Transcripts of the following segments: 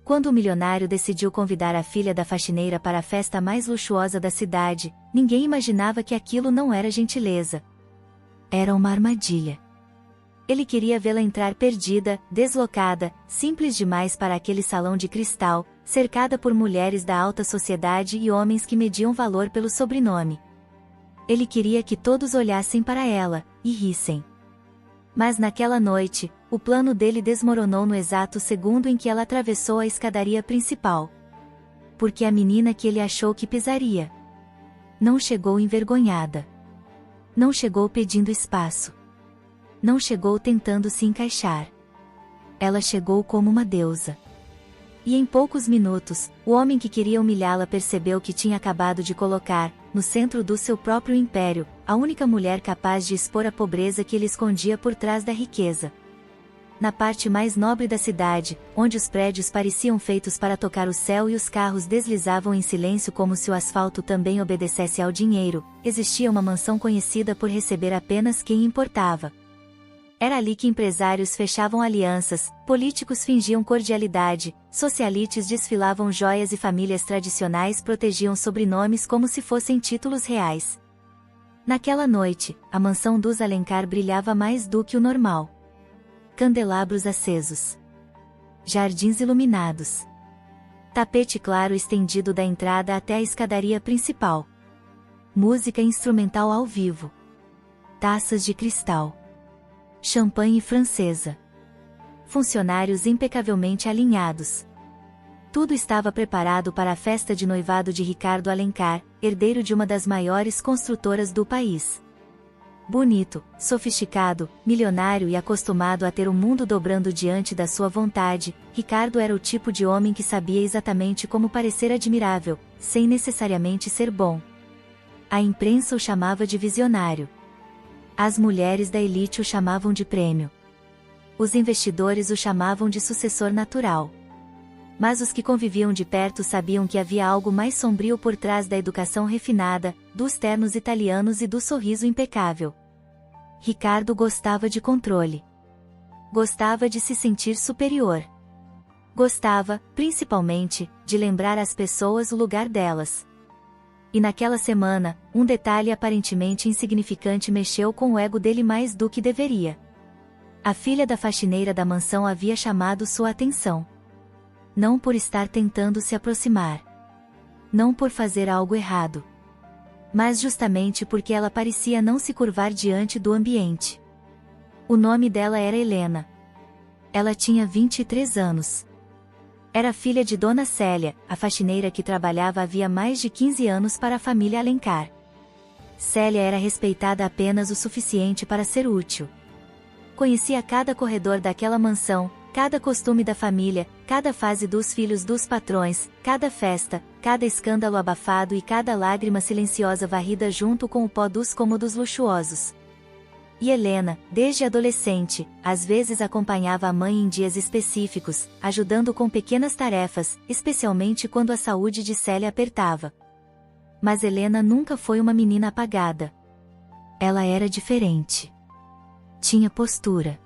Quando o milionário decidiu convidar a filha da faxineira para a festa mais luxuosa da cidade, ninguém imaginava que aquilo não era gentileza. Era uma armadilha. Ele queria vê-la entrar perdida, deslocada, simples demais para aquele salão de cristal, cercada por mulheres da alta sociedade e homens que mediam valor pelo sobrenome. Ele queria que todos olhassem para ela, e rissem. Mas naquela noite, o plano dele desmoronou no exato segundo em que ela atravessou a escadaria principal. Porque a menina que ele achou que pisaria não chegou envergonhada. Não chegou pedindo espaço. Não chegou tentando se encaixar. Ela chegou como uma deusa. E em poucos minutos, o homem que queria humilhá-la percebeu que tinha acabado de colocar, no centro do seu próprio império, a única mulher capaz de expor a pobreza que ele escondia por trás da riqueza. Na parte mais nobre da cidade, onde os prédios pareciam feitos para tocar o céu e os carros deslizavam em silêncio como se o asfalto também obedecesse ao dinheiro, existia uma mansão conhecida por receber apenas quem importava. Era ali que empresários fechavam alianças, políticos fingiam cordialidade, socialites desfilavam joias e famílias tradicionais protegiam sobrenomes como se fossem títulos reais. Naquela noite, a mansão dos Alencar brilhava mais do que o normal. Candelabros acesos. Jardins iluminados. Tapete claro estendido da entrada até a escadaria principal. Música instrumental ao vivo. Taças de cristal. Champanhe francesa. Funcionários impecavelmente alinhados. Tudo estava preparado para a festa de noivado de Ricardo Alencar, herdeiro de uma das maiores construtoras do país. Bonito, sofisticado, milionário e acostumado a ter o mundo dobrando diante da sua vontade, Ricardo era o tipo de homem que sabia exatamente como parecer admirável, sem necessariamente ser bom. A imprensa o chamava de visionário. As mulheres da elite o chamavam de prêmio. Os investidores o chamavam de sucessor natural. Mas os que conviviam de perto sabiam que havia algo mais sombrio por trás da educação refinada, dos ternos italianos e do sorriso impecável. Ricardo gostava de controle. Gostava de se sentir superior. Gostava, principalmente, de lembrar às pessoas o lugar delas. E naquela semana, um detalhe aparentemente insignificante mexeu com o ego dele mais do que deveria. A filha da faxineira da mansão havia chamado sua atenção. Não por estar tentando se aproximar. Não por fazer algo errado. Mas justamente porque ela parecia não se curvar diante do ambiente. O nome dela era Helena. Ela tinha 23 anos. Era filha de Dona Célia, a faxineira que trabalhava havia mais de 15 anos para a família Alencar. Célia era respeitada apenas o suficiente para ser útil. Conhecia cada corredor daquela mansão, cada costume da família, cada fase dos filhos dos patrões, cada festa, cada escândalo abafado e cada lágrima silenciosa varrida junto com o pó dos cômodos luxuosos. E Helena, desde adolescente, às vezes acompanhava a mãe em dias específicos, ajudando com pequenas tarefas, especialmente quando a saúde de Célia apertava. Mas Helena nunca foi uma menina apagada. Ela era diferente. Tinha postura.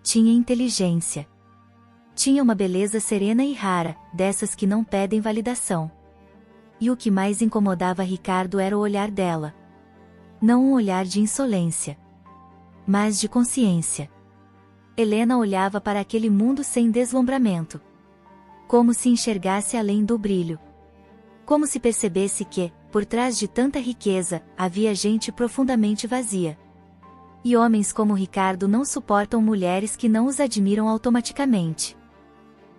Tinha inteligência. Tinha uma beleza serena e rara, dessas que não pedem validação. E o que mais incomodava Ricardo era o olhar dela. Não um olhar de insolência, mas de consciência. Helena olhava para aquele mundo sem deslumbramento. Como se enxergasse além do brilho. Como se percebesse que, por trás de tanta riqueza, havia gente profundamente vazia. E homens como Ricardo não suportam mulheres que não os admiram automaticamente.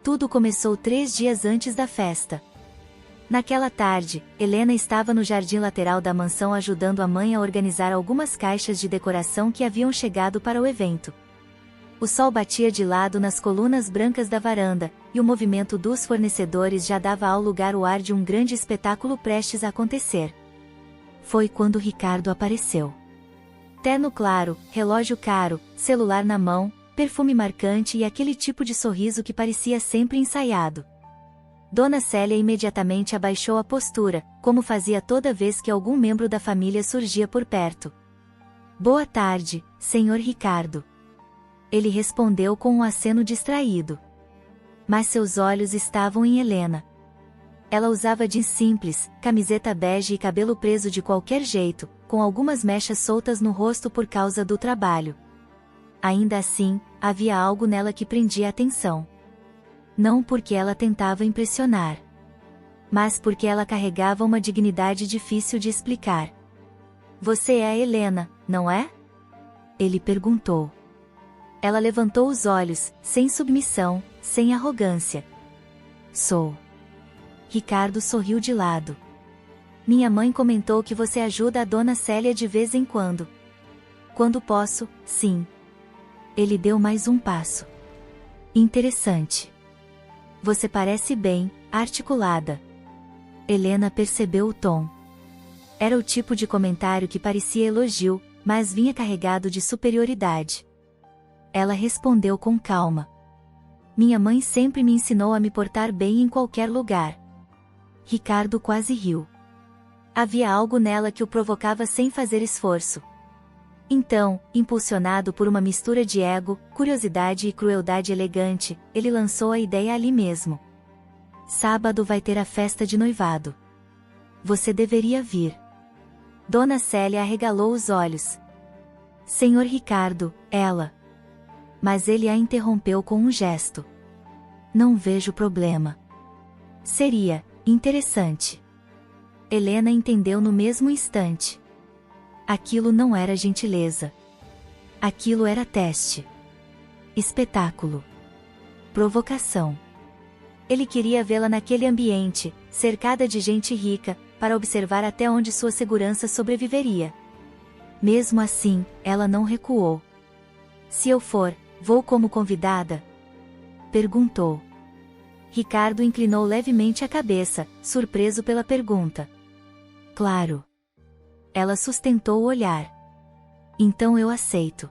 Tudo começou 3 dias antes da festa. Naquela tarde, Helena estava no jardim lateral da mansão ajudando a mãe a organizar algumas caixas de decoração que haviam chegado para o evento. O sol batia de lado nas colunas brancas da varanda, e o movimento dos fornecedores já dava ao lugar o ar de um grande espetáculo prestes a acontecer. Foi quando Ricardo apareceu. Terno claro, relógio caro, celular na mão, perfume marcante e aquele tipo de sorriso que parecia sempre ensaiado. Dona Célia imediatamente abaixou a postura, como fazia toda vez que algum membro da família surgia por perto. Boa tarde, senhor Ricardo. Ele respondeu com um aceno distraído. Mas seus olhos estavam em Helena. Ela usava jeans simples, camiseta bege e cabelo preso de qualquer jeito, com algumas mechas soltas no rosto por causa do trabalho. Ainda assim, havia algo nela que prendia a atenção. Não porque ela tentava impressionar, mas porque ela carregava uma dignidade difícil de explicar. Você é a Helena, não é? Ele perguntou. Ela levantou os olhos, sem submissão, sem arrogância. Sou. Ricardo sorriu de lado. Minha mãe comentou que você ajuda a dona Célia de vez em quando. Quando posso, sim. Ele deu mais um passo. Interessante. Você parece bem articulada. Helena percebeu o tom. Era o tipo de comentário que parecia elogio, mas vinha carregado de superioridade. Ela respondeu com calma. Minha mãe sempre me ensinou a me portar bem em qualquer lugar. Ricardo quase riu. Havia algo nela que o provocava sem fazer esforço. Então, impulsionado por uma mistura de ego, curiosidade e crueldade elegante, ele lançou a ideia ali mesmo. Sábado vai ter a festa de noivado. Você deveria vir. Dona Célia arregalou os olhos. Senhor Ricardo, ela. Mas ele a interrompeu com um gesto. Não vejo problema. Seria interessante. Helena entendeu no mesmo instante. Aquilo não era gentileza. Aquilo era teste. Espetáculo. Provocação. Ele queria vê-la naquele ambiente, cercada de gente rica, para observar até onde sua segurança sobreviveria. Mesmo assim, ela não recuou. Se eu for, vou como convidada? Perguntou. Ricardo inclinou levemente a cabeça, surpreso pela pergunta. Claro. Ela sustentou o olhar. Então eu aceito.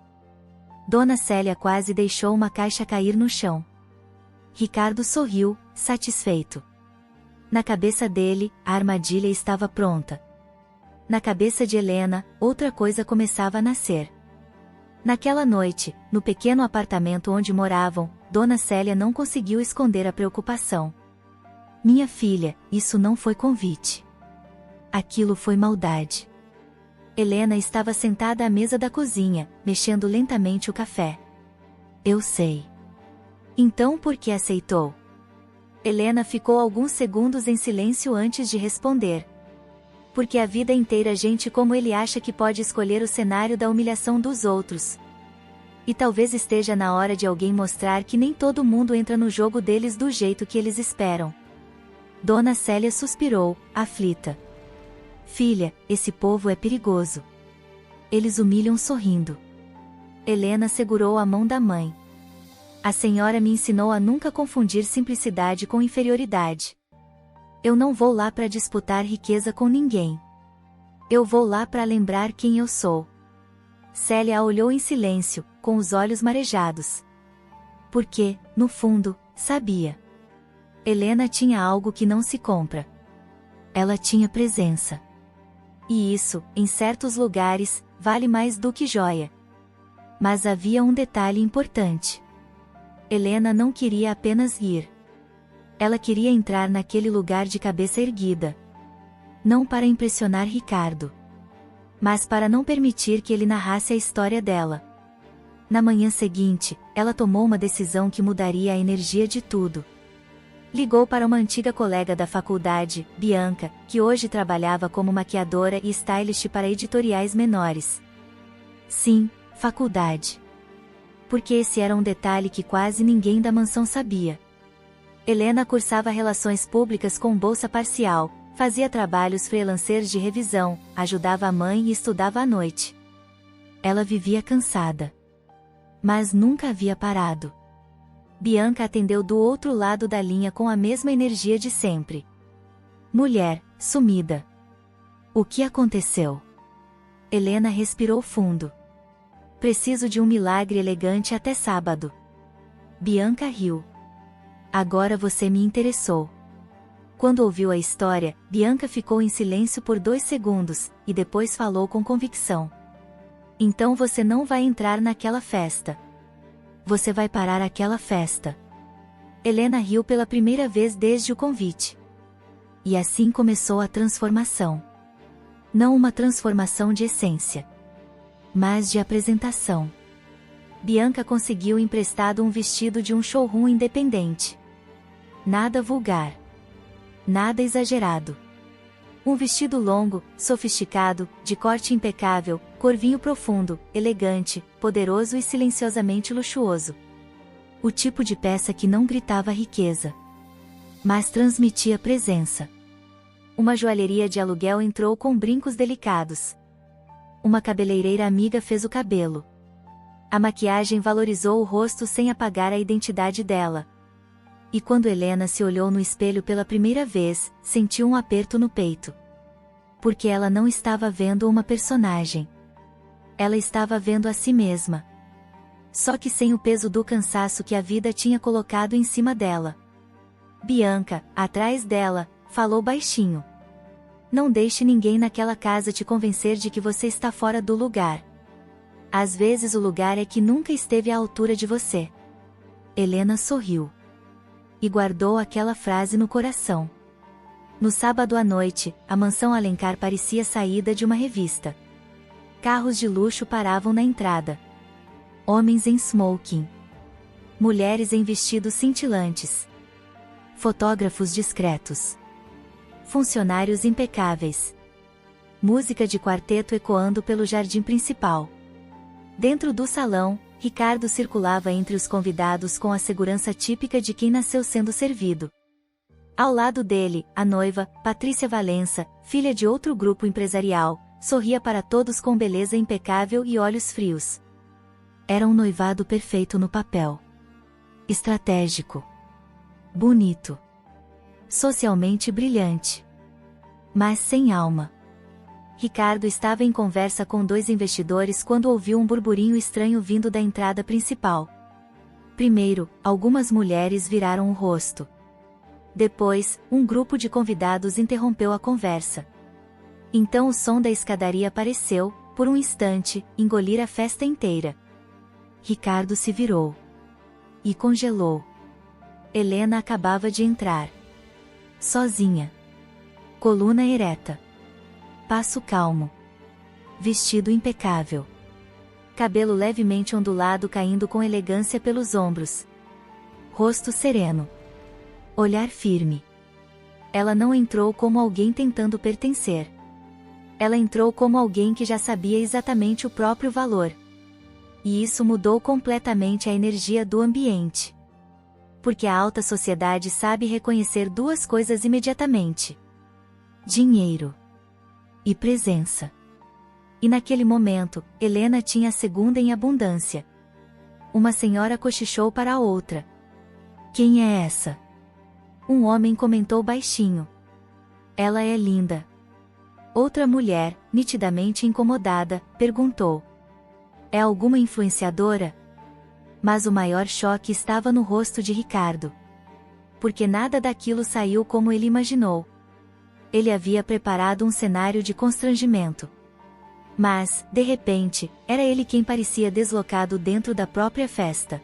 Dona Célia quase deixou uma caixa cair no chão. Ricardo sorriu, satisfeito. Na cabeça dele, a armadilha estava pronta. Na cabeça de Helena, outra coisa começava a nascer. Naquela noite, no pequeno apartamento onde moravam, Dona Célia não conseguiu esconder a preocupação. Minha filha, isso não foi convite. Aquilo foi maldade. Helena estava sentada à mesa da cozinha, mexendo lentamente o café. Eu sei. Então por que aceitou? Helena ficou alguns segundos em silêncio antes de responder. Porque a vida inteira gente como ele acha que pode escolher o cenário da humilhação dos outros. E talvez esteja na hora de alguém mostrar que nem todo mundo entra no jogo deles do jeito que eles esperam. Dona Célia suspirou, aflita. Filha, esse povo é perigoso. Eles humilham sorrindo. Helena segurou a mão da mãe. A senhora me ensinou a nunca confundir simplicidade com inferioridade. Eu não vou lá para disputar riqueza com ninguém. Eu vou lá para lembrar quem eu sou. Célia a olhou em silêncio, com os olhos marejados. Porque, no fundo, sabia. Helena tinha algo que não se compra. Ela tinha presença. E isso, em certos lugares, vale mais do que joia. Mas havia um detalhe importante. Helena não queria apenas ir. Ela queria entrar naquele lugar de cabeça erguida. Não para impressionar Ricardo, mas para não permitir que ele narrasse a história dela. Na manhã seguinte, ela tomou uma decisão que mudaria a energia de tudo. Ligou para uma antiga colega da faculdade, Bianca, que hoje trabalhava como maquiadora e stylist para editoriais menores. Sim, faculdade. Porque esse era um detalhe que quase ninguém da mansão sabia. Helena cursava relações públicas com bolsa parcial, fazia trabalhos freelancers de revisão, ajudava a mãe e estudava à noite. Ela vivia cansada. Mas nunca havia parado. Bianca atendeu do outro lado da linha com a mesma energia de sempre. Mulher, sumida. O que aconteceu? Helena respirou fundo. Preciso de um milagre elegante até sábado. Bianca riu. Agora você me interessou. Quando ouviu a história, Bianca ficou em silêncio por 2 segundos, e depois falou com convicção. Então você não vai entrar naquela festa. Você vai parar aquela festa. Helena riu pela primeira vez desde o convite. E assim começou a transformação. Não uma transformação de essência, mas de apresentação. Bianca conseguiu emprestado um vestido de um showroom independente. Nada vulgar. Nada exagerado. Um vestido longo, sofisticado, de corte impecável, corvinho profundo, elegante, poderoso e silenciosamente luxuoso. O tipo de peça que não gritava riqueza, mas transmitia presença. Uma joalheria de aluguel entrou com brincos delicados. Uma cabeleireira amiga fez o cabelo. A maquiagem valorizou o rosto sem apagar a identidade dela. E quando Helena se olhou no espelho pela primeira vez, sentiu um aperto no peito. Porque ela não estava vendo uma personagem. Ela estava vendo a si mesma. Só que sem o peso do cansaço que a vida tinha colocado em cima dela. Bianca, atrás dela, falou baixinho. Não deixe ninguém naquela casa te convencer de que você está fora do lugar. Às vezes o lugar é que nunca esteve à altura de você. Helena sorriu. E guardou aquela frase no coração. No sábado à noite, a mansão Alencar parecia saída de uma revista. Carros de luxo paravam na entrada. Homens em smoking. Mulheres em vestidos cintilantes. Fotógrafos discretos. Funcionários impecáveis. Música de quarteto ecoando pelo jardim principal. Dentro do salão, Ricardo circulava entre os convidados com a segurança típica de quem nasceu sendo servido. Ao lado dele, a noiva, Patrícia Valença, filha de outro grupo empresarial, sorria para todos com beleza impecável e olhos frios. Era um noivado perfeito no papel. Estratégico. Bonito. Socialmente brilhante. Mas sem alma. Ricardo estava em conversa com 2 investidores quando ouviu um burburinho estranho vindo da entrada principal. Primeiro, algumas mulheres viraram o rosto. Depois, um grupo de convidados interrompeu a conversa. Então o som da escadaria pareceu, por um instante, engolir a festa inteira. Ricardo se virou. E congelou. Helena acabava de entrar. Sozinha. Coluna ereta. Passo calmo. Vestido impecável. Cabelo levemente ondulado caindo com elegância pelos ombros. Rosto sereno. Olhar firme. Ela não entrou como alguém tentando pertencer. Ela entrou como alguém que já sabia exatamente o próprio valor. E isso mudou completamente a energia do ambiente. Porque a alta sociedade sabe reconhecer 2 coisas imediatamente: dinheiro e presença. E naquele momento, Helena tinha a segunda em abundância. Uma senhora cochichou para a outra. Quem é essa? Um homem comentou baixinho. Ela é linda. Outra mulher, nitidamente incomodada, perguntou. É alguma influenciadora? Mas o maior choque estava no rosto de Ricardo. Porque nada daquilo saiu como ele imaginou. Ele havia preparado um cenário de constrangimento. Mas, de repente, era ele quem parecia deslocado dentro da própria festa.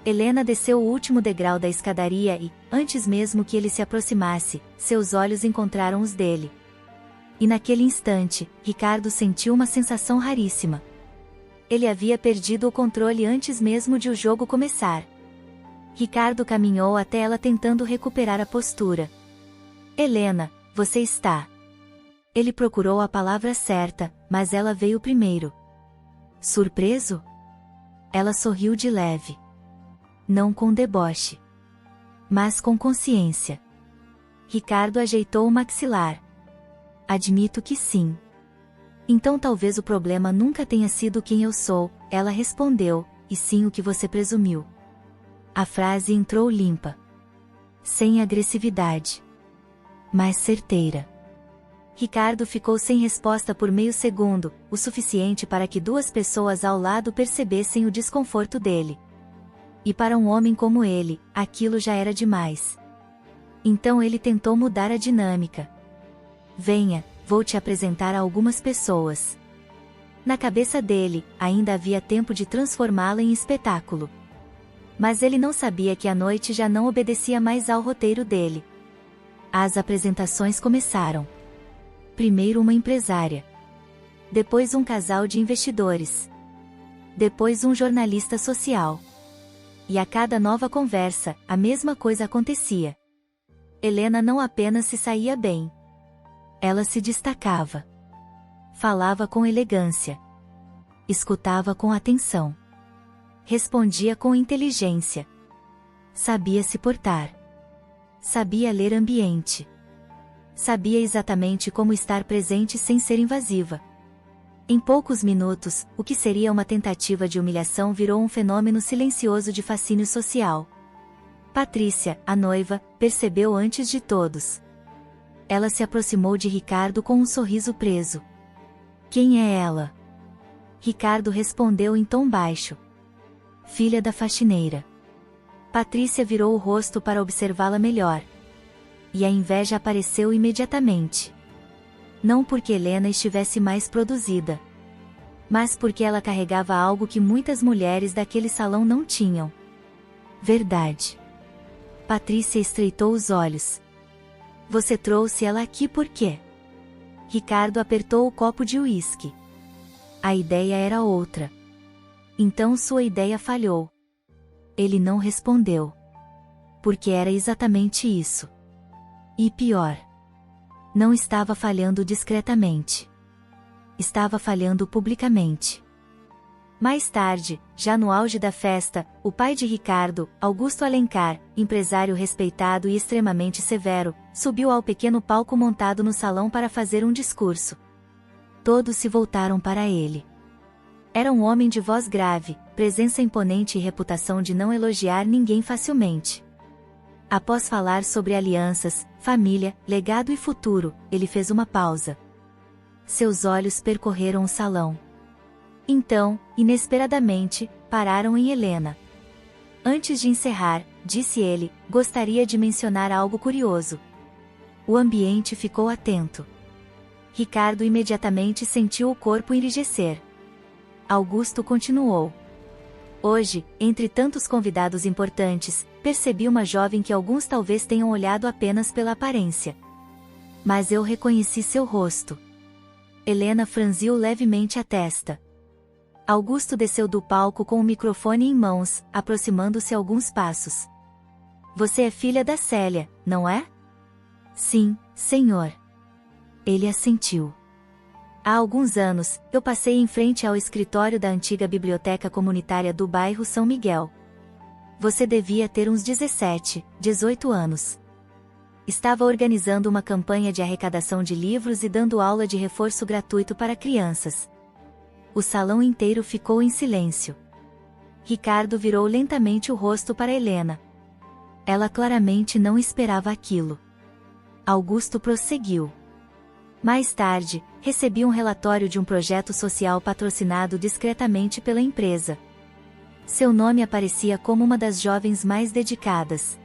Helena desceu o último degrau da escadaria e, antes mesmo que ele se aproximasse, seus olhos encontraram os dele. E naquele instante, Ricardo sentiu uma sensação raríssima. Ele havia perdido o controle antes mesmo de o jogo começar. Ricardo caminhou até ela tentando recuperar a postura. Helena, você está... Ele procurou a palavra certa, mas ela veio primeiro. Surpreso? Ela sorriu de leve. Não com deboche, mas com consciência. Ricardo ajeitou o maxilar. Admito que sim. Então talvez o problema nunca tenha sido quem eu sou, ela respondeu, e sim o que você presumiu. A frase entrou limpa. Sem agressividade. Mas certeira. Ricardo ficou sem resposta por meio segundo, o suficiente para que 2 pessoas ao lado percebessem o desconforto dele. E para um homem como ele, aquilo já era demais. Então ele tentou mudar a dinâmica. Venha, vou te apresentar a algumas pessoas. Na cabeça dele, ainda havia tempo de transformá-la em espetáculo. Mas ele não sabia que a noite já não obedecia mais ao roteiro dele. As apresentações começaram. Primeiro uma empresária. Depois um casal de investidores. Depois um jornalista social. E a cada nova conversa, a mesma coisa acontecia. Helena não apenas se saía bem. Ela se destacava. Falava com elegância. Escutava com atenção. Respondia com inteligência. Sabia se portar. Sabia ler ambiente. Sabia exatamente como estar presente sem ser invasiva. Em poucos minutos, o que seria uma tentativa de humilhação virou um fenômeno silencioso de fascínio social. Patrícia, a noiva, percebeu antes de todos. Ela se aproximou de Ricardo com um sorriso preso. Quem é ela? Ricardo respondeu em tom baixo. Filha da faxineira. Patrícia virou o rosto para observá-la melhor. E a inveja apareceu imediatamente. Não porque Helena estivesse mais produzida, mas porque ela carregava algo que muitas mulheres daquele salão não tinham. Verdade. Patrícia estreitou os olhos. Você trouxe ela aqui por quê? Ricardo apertou o copo de uísque. A ideia era outra. Então sua ideia falhou. Ele não respondeu. Porque era exatamente isso. E pior. Não estava falhando discretamente. Estava falhando publicamente. Mais tarde, já no auge da festa, o pai de Ricardo, Augusto Alencar, empresário respeitado e extremamente severo, subiu ao pequeno palco montado no salão para fazer um discurso. Todos se voltaram para ele. Era um homem de voz grave, presença imponente e reputação de não elogiar ninguém facilmente. Após falar sobre alianças, família, legado e futuro, ele fez uma pausa. Seus olhos percorreram o salão. Então, inesperadamente, pararam em Helena. Antes de encerrar, disse ele, gostaria de mencionar algo curioso. O ambiente ficou atento. Ricardo imediatamente sentiu o corpo enrijecer. Augusto continuou. Hoje, entre tantos convidados importantes, percebi uma jovem que alguns talvez tenham olhado apenas pela aparência. Mas eu reconheci seu rosto. Helena franziu levemente a testa. Augusto desceu do palco com o microfone em mãos, aproximando-se alguns passos. Você é filha da Célia, não é? Sim, senhor. Ele assentiu. Há alguns anos, eu passei em frente ao escritório da antiga biblioteca comunitária do bairro São Miguel. Você devia ter uns 17, 18 anos. Estava organizando uma campanha de arrecadação de livros e dando aula de reforço gratuito para crianças. O salão inteiro ficou em silêncio. Ricardo virou lentamente o rosto para Helena. Ela claramente não esperava aquilo. Augusto prosseguiu. Mais tarde, recebi um relatório de um projeto social patrocinado discretamente pela empresa. Seu nome aparecia como uma das jovens mais dedicadas.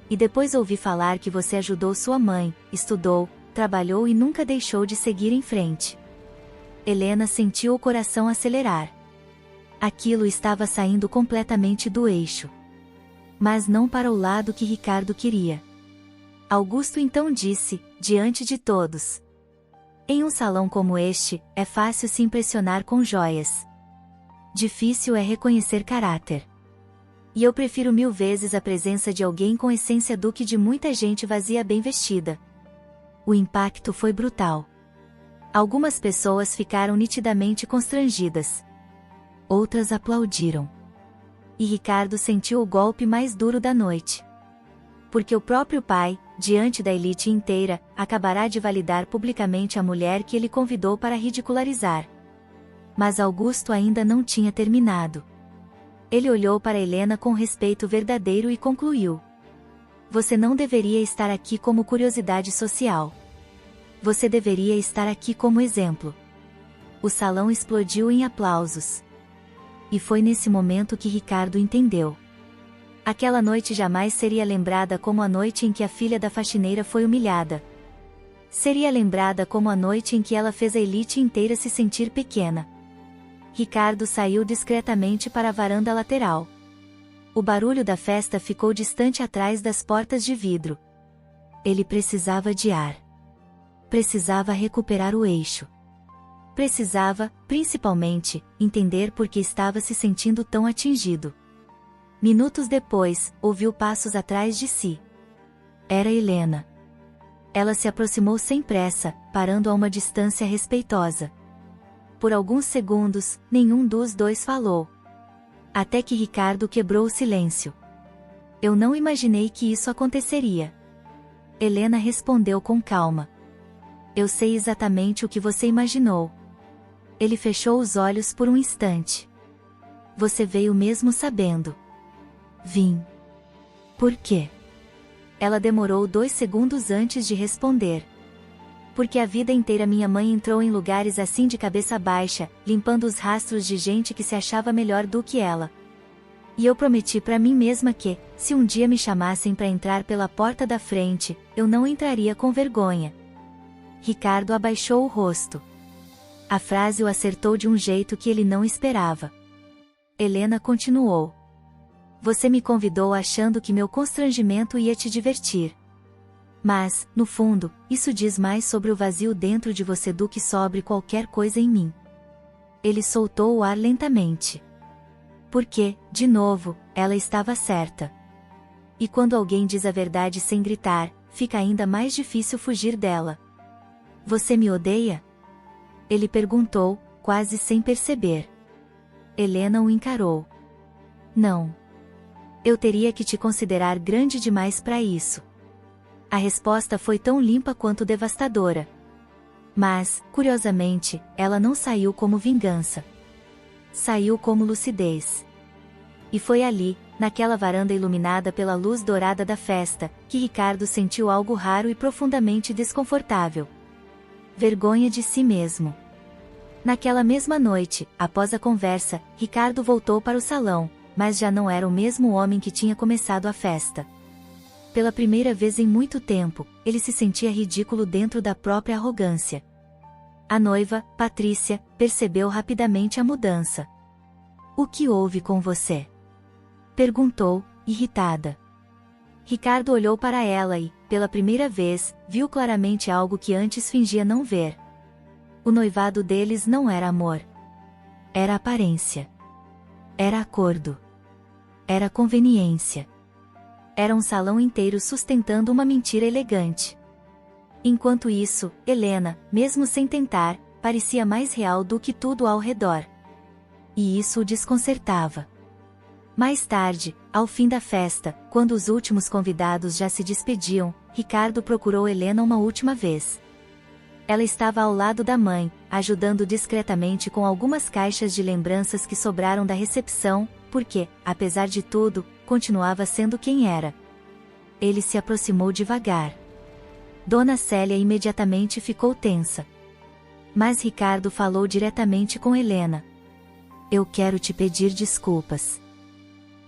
E depois ouvi falar que você ajudou sua mãe, estudou, trabalhou e nunca deixou de seguir em frente. Helena sentiu o coração acelerar. Aquilo estava saindo completamente do eixo. Mas não para o lado que Ricardo queria. Augusto então disse, diante de todos. Em um salão como este, é fácil se impressionar com joias. Difícil é reconhecer caráter. E eu prefiro 1000 vezes a presença de alguém com essência do que de muita gente vazia bem vestida. O impacto foi brutal. Algumas pessoas ficaram nitidamente constrangidas. Outras aplaudiram. E Ricardo sentiu o golpe mais duro da noite. Porque o próprio pai, diante da elite inteira, acabará de validar publicamente a mulher que ele convidou para ridicularizar. Mas Augusto ainda não tinha terminado. Ele olhou para Helena com respeito verdadeiro e concluiu. Você não deveria estar aqui como curiosidade social. Você deveria estar aqui como exemplo. O salão explodiu em aplausos. E foi nesse momento que Ricardo entendeu. Aquela noite jamais seria lembrada como a noite em que a filha da faxineira foi humilhada. Seria lembrada como a noite em que ela fez a elite inteira se sentir pequena. Ricardo saiu discretamente para a varanda lateral. O barulho da festa ficou distante atrás das portas de vidro. Ele precisava de ar. Precisava recuperar o eixo. Precisava, principalmente, entender por que estava se sentindo tão atingido. Minutos depois, ouviu passos atrás de si. Era Helena. Ela se aproximou sem pressa, parando a uma distância respeitosa. Por alguns segundos, nenhum dos dois falou. Até que Ricardo quebrou o silêncio. Eu não imaginei que isso aconteceria. Helena respondeu com calma. Eu sei exatamente o que você imaginou. Ele fechou os olhos por um instante. Você veio mesmo sabendo. Vim. Por quê? Ela demorou 2 segundos antes de responder. Porque a vida inteira minha mãe entrou em lugares assim de cabeça baixa, limpando os rastros de gente que se achava melhor do que ela. E eu prometi para mim mesma que, se um dia me chamassem para entrar pela porta da frente, eu não entraria com vergonha. Ricardo abaixou o rosto. A frase o acertou de um jeito que ele não esperava. Helena continuou. Você me convidou achando que meu constrangimento ia te divertir. Mas, no fundo, isso diz mais sobre o vazio dentro de você do que sobre qualquer coisa em mim. Ele soltou o ar lentamente. Porque, de novo, ela estava certa. E quando alguém diz a verdade sem gritar, fica ainda mais difícil fugir dela. Você me odeia? Ele perguntou, quase sem perceber. Helena o encarou. Não. Eu teria que te considerar grande demais para isso. A resposta foi tão limpa quanto devastadora. Mas, curiosamente, ela não saiu como vingança. Saiu como lucidez. E foi ali, naquela varanda iluminada pela luz dourada da festa, que Ricardo sentiu algo raro e profundamente desconfortável. Vergonha de si mesmo. Naquela mesma noite, após a conversa, Ricardo voltou para o salão, mas já não era o mesmo homem que tinha começado a festa. Pela primeira vez em muito tempo, ele se sentia ridículo dentro da própria arrogância. A noiva, Patrícia, percebeu rapidamente a mudança. O que houve com você? Perguntou, irritada. Ricardo olhou para ela e, pela primeira vez, viu claramente algo que antes fingia não ver. O noivado deles não era amor. Era aparência. Era acordo. Era conveniência. Era um salão inteiro sustentando uma mentira elegante. Enquanto isso, Helena, mesmo sem tentar, parecia mais real do que tudo ao redor. E isso o desconcertava. Mais tarde, ao fim da festa, quando os últimos convidados já se despediam, Ricardo procurou Helena uma última vez. Ela estava ao lado da mãe, ajudando discretamente com algumas caixas de lembranças que sobraram da recepção, porque, apesar de tudo, continuava sendo quem era. Ele se aproximou devagar. Dona Célia imediatamente ficou tensa. Mas Ricardo falou diretamente com Helena. Eu quero te pedir desculpas.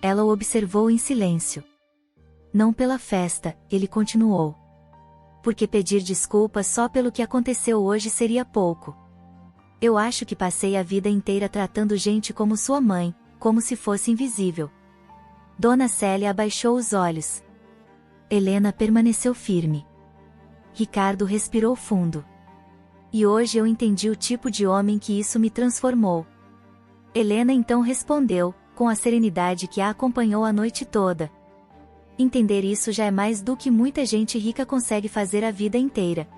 Ela o observou em silêncio. Não pela festa, ele continuou. Porque pedir desculpas só pelo que aconteceu hoje seria pouco. Eu acho que passei a vida inteira tratando gente como sua mãe, como se fosse invisível. Dona Célia abaixou os olhos. Helena permaneceu firme. Ricardo respirou fundo. E hoje eu entendi o tipo de homem que isso me transformou. Helena então respondeu, com a serenidade que a acompanhou a noite toda. Entender isso já é mais do que muita gente rica consegue fazer a vida inteira.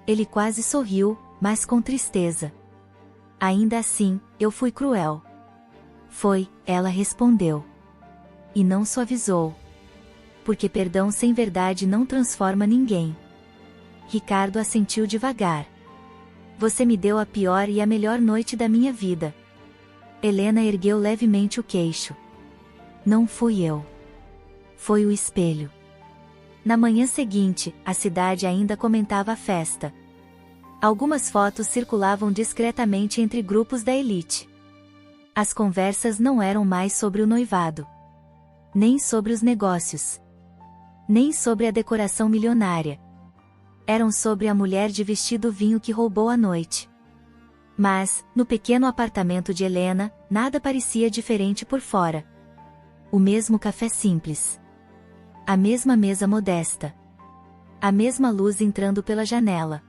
Ele quase sorriu, mas com tristeza. Ainda assim, eu fui cruel. Foi, ela respondeu. E não suavizou. Porque perdão sem verdade não transforma ninguém. Ricardo assentiu devagar. Você me deu a pior e a melhor noite da minha vida. Helena ergueu levemente o queixo. Não fui eu. Foi o espelho. Na manhã seguinte, a cidade ainda comentava a festa. Algumas fotos circulavam discretamente entre grupos da elite. As conversas não eram mais sobre o noivado. Nem sobre os negócios. Nem sobre a decoração milionária. Eram sobre a mulher de vestido vinho que roubou a noite. Mas, no pequeno apartamento de Helena, nada parecia diferente por fora. o mesmo café simples. A mesma mesa modesta. A mesma luz entrando pela janela.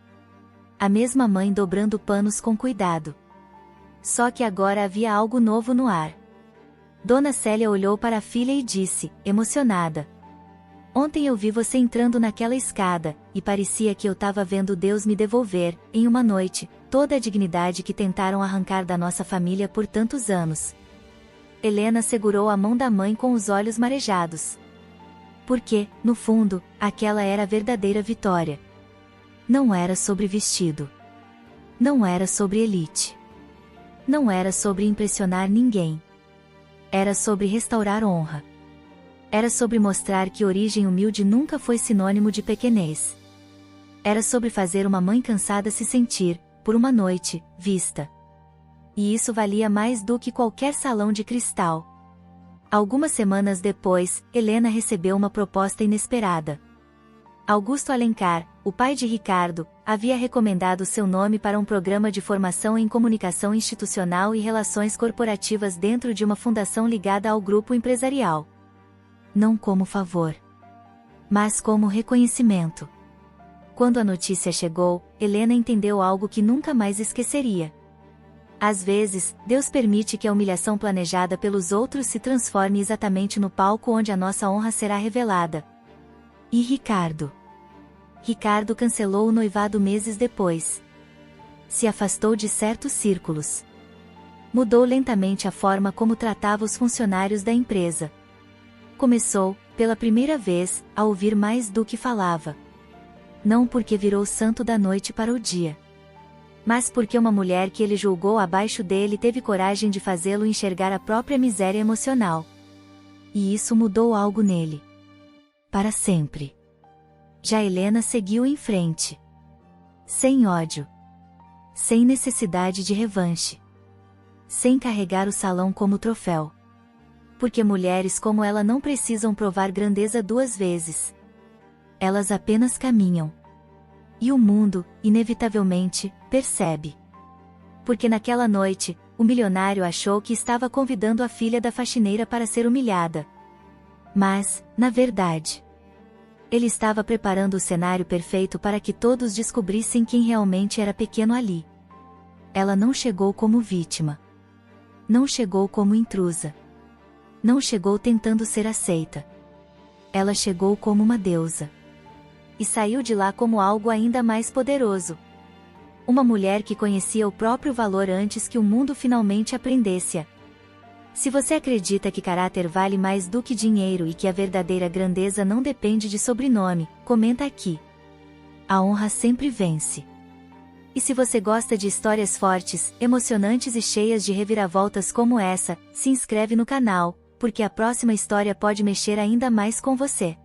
A mesma mãe dobrando panos com cuidado. Só que agora havia algo novo no ar. Dona Célia olhou para a filha e disse, emocionada: "Ontem eu vi você entrando naquela escada, e parecia que eu estava vendo Deus me devolver, em uma noite, toda a dignidade que tentaram arrancar da nossa família por tantos anos." Helena segurou a mão da mãe com os olhos marejados. Porque, no fundo, aquela era a verdadeira vitória. Não era sobre vestido. Não era sobre elite. Não era sobre impressionar ninguém. Era sobre restaurar honra. Era sobre mostrar que origem humilde nunca foi sinônimo de pequenez. Era sobre fazer uma mãe cansada se sentir, por uma noite, vista. E isso valia mais do que qualquer salão de cristal. Algumas semanas depois, Helena recebeu uma proposta inesperada. Augusto Alencar, o pai de Ricardo, havia recomendado seu nome para um programa de formação em comunicação institucional e relações corporativas dentro de uma fundação ligada ao grupo empresarial. Não como favor, mas como reconhecimento. Quando a notícia chegou, Helena entendeu algo que nunca mais esqueceria. Às vezes, Deus permite que a humilhação planejada pelos outros se transforme exatamente no palco onde a nossa honra será revelada. E Ricardo? Ricardo cancelou o noivado meses depois. Se afastou de certos círculos. Mudou lentamente a forma como tratava os funcionários da empresa. Começou, pela primeira vez, a ouvir mais do que falava. Não porque virou santo da noite para o dia, mas porque uma mulher que ele julgou abaixo dele teve coragem de fazê-lo enxergar a própria miséria emocional. E isso mudou algo nele. Para sempre. Já Helena seguiu em frente. Sem ódio. Sem necessidade de revanche. Sem carregar o salão como troféu. Porque mulheres como ela não precisam provar grandeza duas vezes. Elas apenas caminham. E o mundo, inevitavelmente, percebe. Porque naquela noite, o milionário achou que estava convidando a filha da faxineira para ser humilhada. Mas, na verdade, ele estava preparando o cenário perfeito para que todos descobrissem quem realmente era pequeno ali. Ela não chegou como vítima. Não chegou como intrusa. Não chegou tentando ser aceita. Ela chegou como uma deusa. E saiu de lá como algo ainda mais poderoso. Uma mulher que conhecia o próprio valor antes que o mundo finalmente aprendesse-a. Se você acredita que caráter vale mais do que dinheiro e que a verdadeira grandeza não depende de sobrenome, comenta aqui. A honra sempre vence. E se você gosta de histórias fortes, emocionantes e cheias de reviravoltas como essa, se inscreve no canal, porque a próxima história pode mexer ainda mais com você.